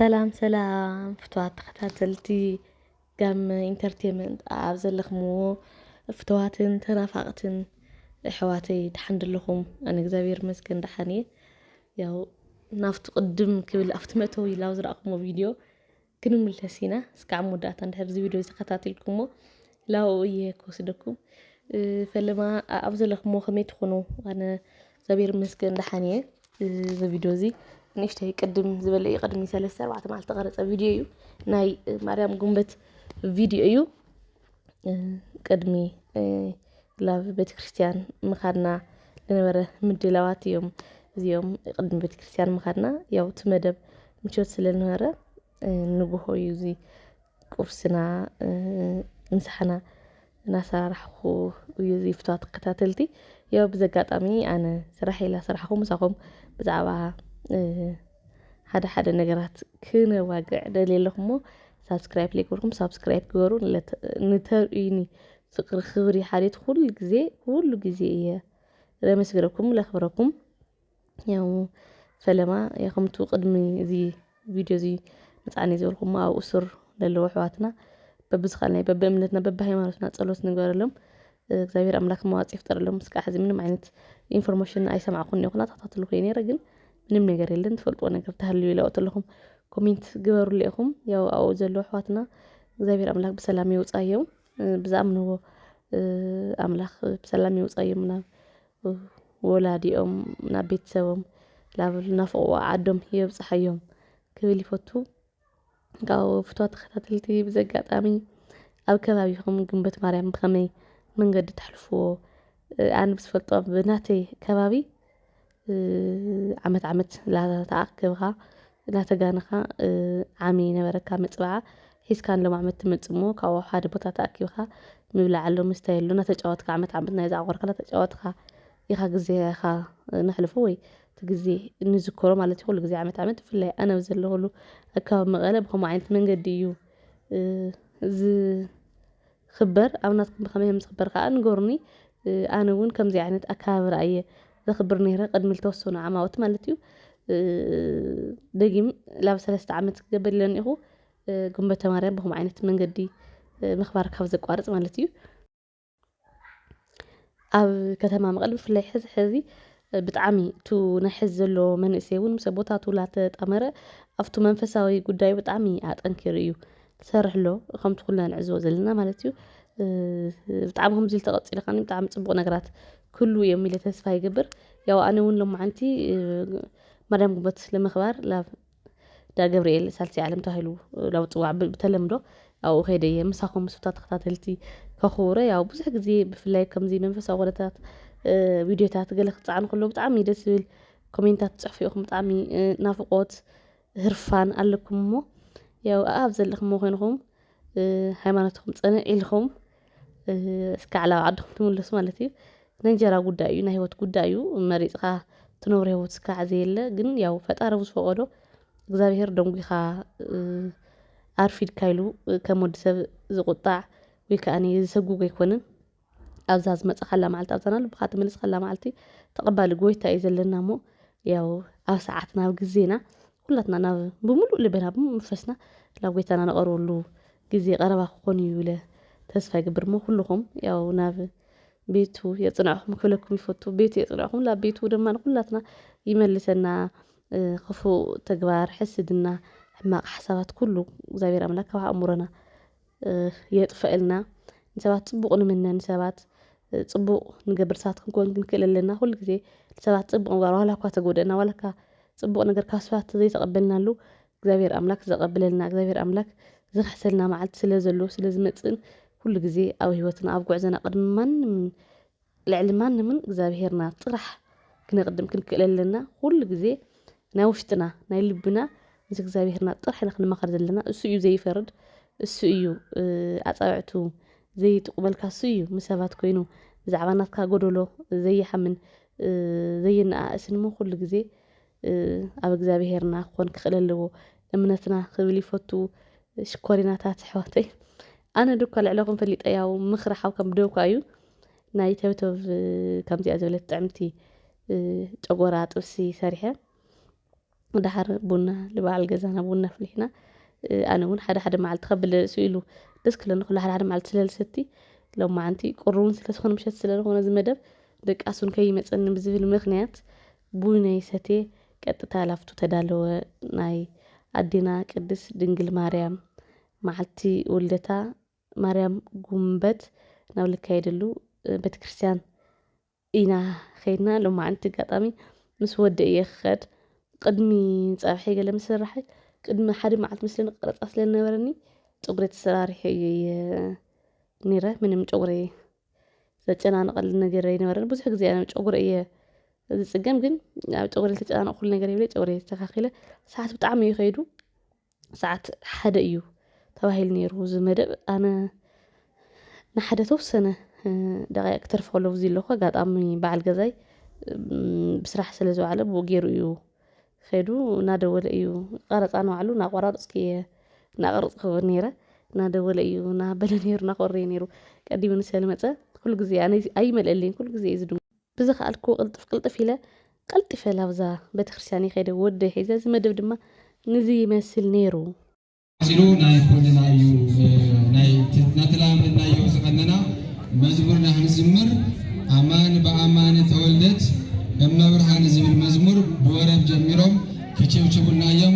سلام سلام فتوات تخاتلتي قام انترتينمنت زلخمو فتواتن ترافقتن حواتي تحمد لكم انا እግዚአብሔር مسكن دحاني ያው ናፍጥ ቅድም ክብል ኣፍቲ መእተዊ ላው ዝረኣኹሞ ቪድዮ ክንምልተሲና እስካዕ ሙዳእታ እንድሕር እዚ ቪድዮ ዝከታተልኩሞ ላው እየ ክወስደኩም ፈለማ ኣብ ዘለኹሞ ከመይ ትኾኑ ኣነ እግዚአብሔር مسكن دحاني እዚ ቪድዮ እዚ ንሽተይ ቅድም ዝበለ ቅድሚ 3-4 መዓልቲ ተቀረፀ ቪድዮ እዩ ናይ ማርያም ጉንበት ቪድዮ እዩ ቅድሚ ላብ ቤተክርስትያን ምኻድና ዝነበረ ምድላዋት እዮም እዚኦም ቅድሚ ቤተክርስትያን ምኻድና ያው ትመደብ ምቾት ስለነበረ ንጉሆ እዩ እዚ ቁርስና ምሳሕና እናሰራርሕኩ እዩ እዚ ፍትዋት ተከታተልቲ ያው ብዘጋጣሚ ኣነ ስራሕ ኢላ ስራሕኹ ምሳኹም ብዛዕባ ሓደ ነገራት ክነዋግዕ ደልየለኹሞ ሳብስክራይብ ለይገርኩም ሳብስክራይብ ግበሩ ንተርእዩኒ ፍቅሪ ክብሪ ሓልየት ኩሉ ግዜ እየ ለመስግነኩም ለኽብረኩም ያው ፈለማ ከምቱ ቅድሚ እዚ ቪድዮ እዚ መጻኒ ዝበልኩም ኣብ ኡስር ለለዎ ኣሕዋትና በብዝኻልናይ በብእምነትና በብሃይማኖትና ጸሎት ንገበረሎም እግዚአብሔር አምላክ መዋጽ ይፍጠርሎም እስካዕ ሕዚ ምንም ዓይነት ኢንፎርሜሽን ኣይሰማዕኩን ይኹና ተኸታተሉ ኮይነ ግን ምንም ነገር የለን ትፈልጥዎ ነገር ተሃልዩ ይለውት ለኹም ኮሜንት ግበሩ ለኹም ያው ኣው ዘሎ ኣሕዋትና እግዚአብሔር አምላክ በሰላም ይውጻዮም ብዛምንዎ አምላክ በሰላም ይውጻዮም ናብ ወላዲኦም ናብ ቤተሰቦም ላብ ናፍቆ ዓዶም ይብጽሐዮም ክብል ይፈቱ ጋው ፍትዋት ተኸታተልቲ ብዘጋጣሚ ኣብ ከባቢኹም ግንበት ማርያም ብኸመይ መንገዲ ተሕልፍዎ ኣነ ብዝፈልጦ ብናተይ ከባቢ ዓመት ላተኣክብኻ ላተጋንኻ ዓሚ ነበረካ መጽባዓ ሒስካን ሎም ዓመት ትመጽሞ ካብ ሓደ ቦታ ተኣኪብኻ ምብላዕ ኣሎ ምስታይ ኣሎ ናተጫወትካ ዓመት ናይ ዛዕቆርካ ናተጫወትካ ኢኻ ግዜኻ ነሕልፎ ወይ ትግዜ ንዝከሮ ማለት ይኹሉ ግዜ ዓመት ፍላይ ኣነ ዘለኹሉ ኣካባቢ መቐለ ብከምኡ ዓይነት መንገዲ እዩ خبر أو ناتكم بخميهم خبر خان قرني أنا وين كم زي عند أكابر أي خبرني هرا قد ملتوصون عماوت مالتيو دقيم لابس 3 عامات قبل لأنه هو قم بتمارين بهم عينت من قدي مخبار كفز قوارض مالتيو أو كتمام مقلب في اللي حزي بتعمي تو نحز له من يسوون مسبوطات ولا تأمره أفتو منفساوي قداي بتعمي أنكريو سرح له خم تقولنا نعزو زلنا مالتيو بتعبهم زي التقطي لخاني بتعم تصبغ نقرات كله يوم اللي تسفى يقبر يا أنا وين لما عنتي مريم قبت لما خبر لا دا جبريل سالتي علم تهلو لو طوع بتلمدو أو هيدي مساخهم مسفتات خطاتلتي كخورة يا بزح زي بفلاي كم زي منفس أولتات فيديوهات قال عن كله بتعمي دسل كومنتات صحفيهم بتعمي نافقات هرفان قال لكم مو ያው ኣብ ዘለኹም ኮይንኩም ሃይማኖትኩም ጽንዕ ኢልኩም እስካዕላ ዓድኩም ትምለሱ ማለት እዩ ነንጀራ ጉዳይ እዩ ናይ ህይወት ጉዳይ እዩ መሪጽኻ ትነብር ህይወት እስካዕ ዘየለ ግን ያው ፈጣሪ ዝፈቀዶ እግዚአብሔር ደንጉኻ ኣርፊድ ካይሉ ከም ወዲ ሰብ ዝቁጣዕ ወይ ከኣኒ ዝሰጉግ ኣይኮነን ኣብዛ ዝመጽኻላ ማዓልቲ ኣብዛናሉ ብኻ ትምልስኻላ ማዓልቲ ተቐባሊ ጎይታ እዩ ዘለና ሞ ያው ኣብ ሰዓትና ኣብ ግዜና ኩላትና ናብ ብምሉእ ልበና ብምፈስና ናብ ጎይታና ነቐርበሉ ግዜ ቀረባ ክኾን እዩ ኢለ ተስፋ ይግብር ሞ ኩልኩም ያው ናብ ቤቱ የጽንዕኩም ክብለኩም ይፈቱ ቤቱ የጽንዕኩም ላብ ቤቱ ድማ ኩላትና ይመልሰና ክፉ ተግባር ሕስድና ሕማቅ ሓሳባት ኩሉ እግዚአብሔር አምላክ ካብ ኣእምሮና የጥፈአልና ንሰባት ጽቡቕ ንምነን ሰባት ጽቡቕ ንገብርሳት ክንኮን ክንክእል ኣለና ኩሉ ግዜ ሰባት ጽቡቕ ንጋር ዋላ እኳ ተጎደና ዋላ እኳ ጽቡቕ ነገር ካስፋት ዘይተቀበልናሉ እግዚአብሔር አምላክ ዘቀብለልና እግዚአብሔር አምላክ ዝሕሰልና ማዓልቲ ስለ ዘሎ ስለ ዝመጽን ኩሉ ግዜ ኣብ ህይወትና ኣብ ጉዕዘና ቅድሚ ማንም ልዕሊ ማንምን እግዚአብሔርና ጥራሕ ክንቅድም ክንክእል ኣለና ኩሉ ግዜ ናይ ውሽጥና ናይ ልብና ምስ እግዚአብሔርና ጥራሕ ንክንመኸር ዘለና እሱ እዩ ዘይፈርድ እሱ እዩ ኣጻብዕቱ ዘይጥቅመልካ እሱ እዩ ምሰባት ኮይኑ بزعبا ناتكا قدولو زي حمن زي نقاسن مو كل جزء أب እግዚአብሔርና ኮን ክኽለልዎ እምነትና ክብል ይፈቱ ሽኮሪናታት ሕወተይ ኣነ ድኳ ልዕለኹም ፈሊጠ ያው ምኽሪ ሓውከም ብደውካ እዩ ናይ ተብተብ ከምዚኣ ዝበለት ጥዕምቲ ጨጎራ ጥብሲ ሰሪሐ ድሓር ቡና ልበዓል ገዛና ቡና ፍሊሕና ኣነ እውን ሓደ መዓልቲ ከብል ስኢሉ ደስ ክለኒ ኩሉ ሓደ መዓልቲ ስለልሰቲ ሎማዓንቲ ቁሩን ስለዝኾነ ምሸት ስለዝኾነ ዝመደብ ደቃሱን ከይመፀኒ ብዝብል ምክንያት ቡነይ ሰትየ ቀጥታ ላፍቱ ተዳለወ ናይ ኣዴና ቅድስ ድንግል ማርያም መዓልቲ ውልደታ ማርያም ጉንበት ናብ ልካየደሉ ቤተክርስትያን ኢና ኸይድና ሎማዓንቲ ኣጋጣሚ ምስ ወደ እየ ክኸድ ቅድሚ ፀብሒ ገለ ምስ ስራሐይ ቅድሚ ሓደ መዓልቲ ምስሊ ንቅረፃ ስለነበረኒ ፀጉሪ ተሰራሪሐ እየ ነይረ ምንም ፀጉሪ ዘጨናንቀል ነገር ኣይነበረን ብዙሕ ግዜ ኣነ ፀጉሪ እየ ዝፅገም ግን ኣብ ፀጉሪ ተጨናንቕ ኩሉ ነገር ይብለ ፀጉሪ ዝተኻኺለ ሰዓት ብጣዕሚ ይኸይዱ ሰዓት ሓደ እዩ ተባሂሉ ነይሩ ዝመደብ ኣነ ንሓደ ተወሰነ ደቂቕ ክተርፍ ከሎ ብዚ ኣለኹ ኣጋጣሚ በዓል ገዛይ ብስራሕ ስለ ዝዋዕለ ብኡ ገይሩ እዩ ኸይዱ እናደወለ እዩ ቀረፃ ንባዕሉ እናቆራረፅክ እየ እናቐረፅክ ክብል ነይረ እናደወለ እዩ እናበለ ነይሩ እናኮረየ ነይሩ ቀዲሙ ንሰልመፀ ኩሉ ግዜ ኣነ ኣይመልአለይን ኩሉ ግዜ እዩ ዝድሞ ብዝኸኣልኩ ቅልጥፍ ኢለ ቀልጢፈ ላብዛ ቤተክርስትያን ይኸይደ ወደይ ሒዘ ዝመደብ ድማ ንዚ ይመስል ነይሩ ሲሉ ናይ ኮንናዩ ናይ ናተላምናዩ ዝቀነና መዝሙርና ክንዝምር ኣማን በኣማን ተወልደት እመብርሃን ዝብል መዝሙር ብወረብ ጀሚሮም ከቸብቸቡና እዮም